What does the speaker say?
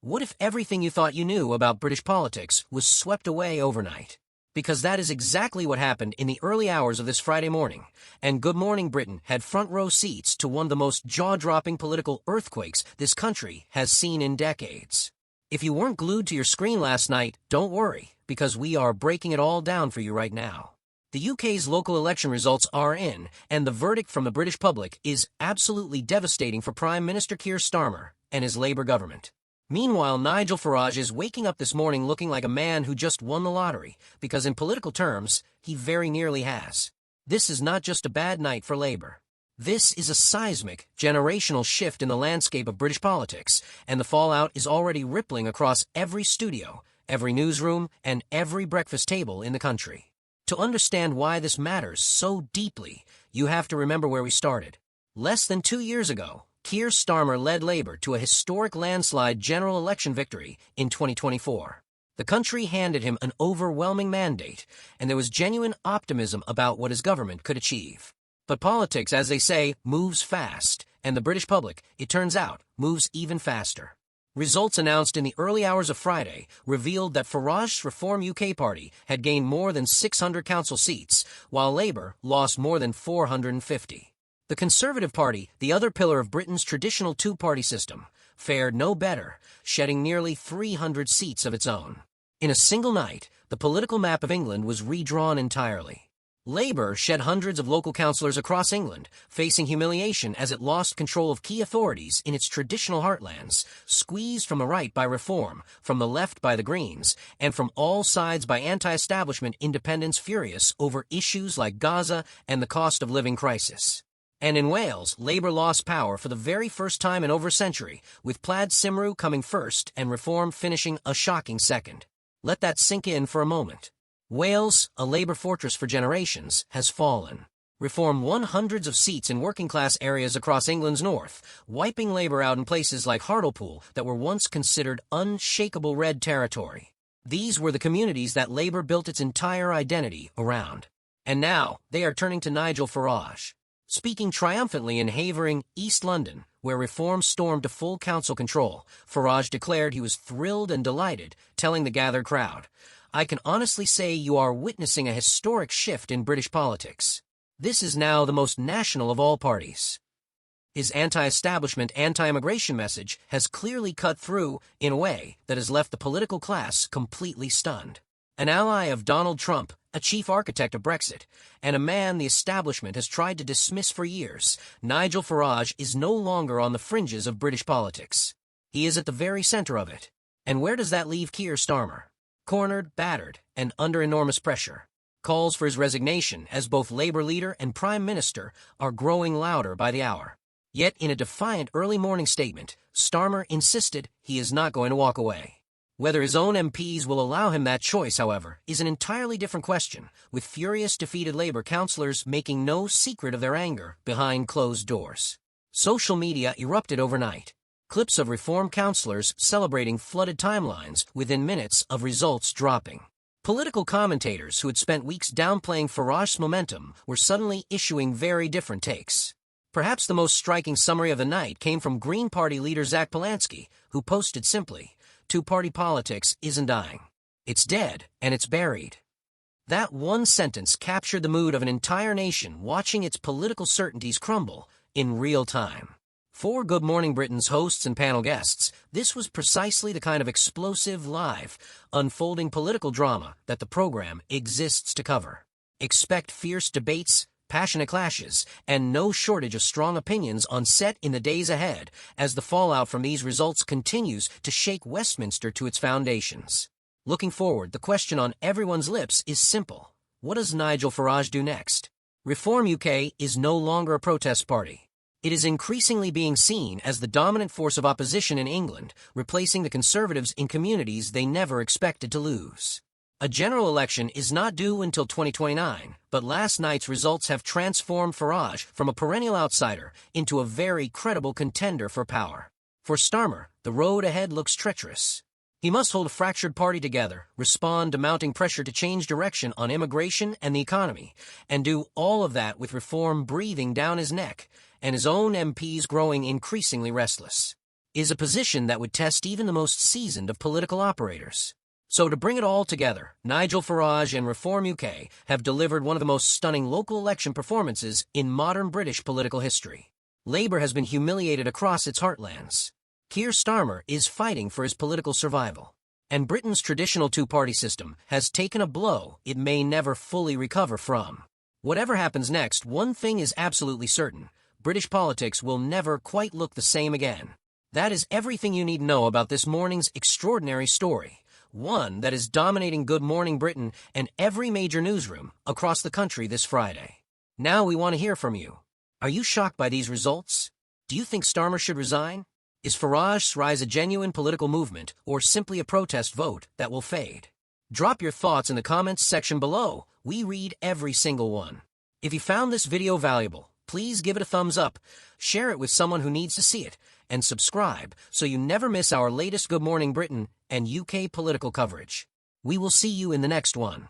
What if everything you thought you knew about British politics was swept away overnight? Because that is exactly what happened in the early hours of this Friday morning, and Good Morning Britain had front row seats to one of the most jaw-dropping political earthquakes this country has seen in decades. If you weren't glued to your screen last night, don't worry, because we are breaking it all down for you right now. The UK's local election results are in, and the verdict from the British public is absolutely devastating for Prime Minister Keir Starmer and his Labour government. Meanwhile, Nigel Farage is waking up this morning looking like a man who just won the lottery, because in political terms, he very nearly has. This is not just a bad night for Labour. This is a seismic, generational shift in the landscape of British politics, and the fallout is already rippling across every studio, every newsroom, and every breakfast table in the country. To understand why this matters so deeply, you have to remember where we started. Less than 2 years ago, Keir Starmer led Labour to a historic landslide general election victory in 2024. The country handed him an overwhelming mandate, and there was genuine optimism about what his government could achieve. But politics, as they say, moves fast, and the British public, it turns out, moves even faster. Results announced in the early hours of Friday revealed that Farage's Reform UK party had gained more than 600 council seats, while Labour lost more than 450. The Conservative Party, the other pillar of Britain's traditional two-party system, fared no better, shedding nearly 300 seats of its own. In a single night, the political map of England was redrawn entirely. Labour shed hundreds of local councillors across England, facing humiliation as it lost control of key authorities in its traditional heartlands, squeezed from the right by Reform, from the left by the Greens, and from all sides by anti-establishment independents furious over issues like Gaza and the cost of living crisis. And in Wales, Labour lost power for the very first time in over a century, with Plaid Cymru coming first and Reform finishing a shocking second. Let that sink in for a moment. Wales, a Labour fortress for generations, has fallen. Reform won hundreds of seats in working-class areas across England's north, wiping Labour out in places like Hartlepool that were once considered unshakable red territory. These were the communities that Labour built its entire identity around. And now, they are turning to Nigel Farage. Speaking triumphantly in Havering, East London, where Reform stormed to full council control, Farage declared he was thrilled and delighted, telling the gathered crowd, "I can honestly say you are witnessing a historic shift in British politics. This is now the most national of all parties." His anti-establishment, anti-immigration message has clearly cut through in a way that has left the political class completely stunned. An ally of Donald Trump, a chief architect of Brexit, and a man the establishment has tried to dismiss for years, Nigel Farage is no longer on the fringes of British politics. He is at the very center of it. And where does that leave Keir Starmer? Cornered, battered, and under enormous pressure. Calls for his resignation as both Labour leader and Prime Minister are growing louder by the hour. Yet in a defiant early morning statement, Starmer insisted he is not going to walk away. Whether his own MPs will allow him that choice, however, is an entirely different question, with furious defeated Labour councillors making no secret of their anger behind closed doors. Social media erupted overnight. Clips of Reform councillors celebrating flooded timelines within minutes of results dropping. Political commentators who had spent weeks downplaying Farage's momentum were suddenly issuing very different takes. Perhaps the most striking summary of the night came from Green Party leader Zach Polanski, who posted simply, "Two-party politics isn't dying. It's dead, and it's buried." That one sentence captured the mood of an entire nation watching its political certainties crumble in real time. For Good Morning Britain's hosts and panel guests, this was precisely the kind of explosive, live, unfolding political drama that the program exists to cover. Expect fierce debates, passionate clashes, and no shortage of strong opinions on set in the days ahead as the fallout from these results continues to shake Westminster to its foundations. Looking forward, the question on everyone's lips is simple. What does Nigel Farage do next? Reform UK is no longer a protest party. It is increasingly being seen as the dominant force of opposition in England, replacing the Conservatives in communities they never expected to lose. A general election is not due until 2029, but last night's results have transformed Farage from a perennial outsider into a very credible contender for power. For Starmer, the road ahead looks treacherous. He must hold a fractured party together, respond to mounting pressure to change direction on immigration and the economy, and do all of that with Reform breathing down his neck and his own MPs growing increasingly restless. is a position that would test even the most seasoned of political operators. So to bring it all together, Nigel Farage and Reform UK have delivered one of the most stunning local election performances in modern British political history. Labour has been humiliated across its heartlands. Keir Starmer is fighting for his political survival. And Britain's traditional two-party system has taken a blow it may never fully recover from. Whatever happens next, one thing is absolutely certain. British politics will never quite look the same again. That is everything you need to know about this morning's extraordinary story. One that is dominating Good Morning Britain and every major newsroom across the country this Friday. Now we want to hear from you. Are you shocked by these results? Do you think Starmer should resign? Is Farage's rise a genuine political movement or simply a protest vote that will fade? Drop your thoughts in the comments section below. We read every single one. If you found this video valuable, please give it a thumbs up, share it with someone who needs to see it, and subscribe so you never miss our latest Good Morning Britain and UK political coverage. We will see you in the next one.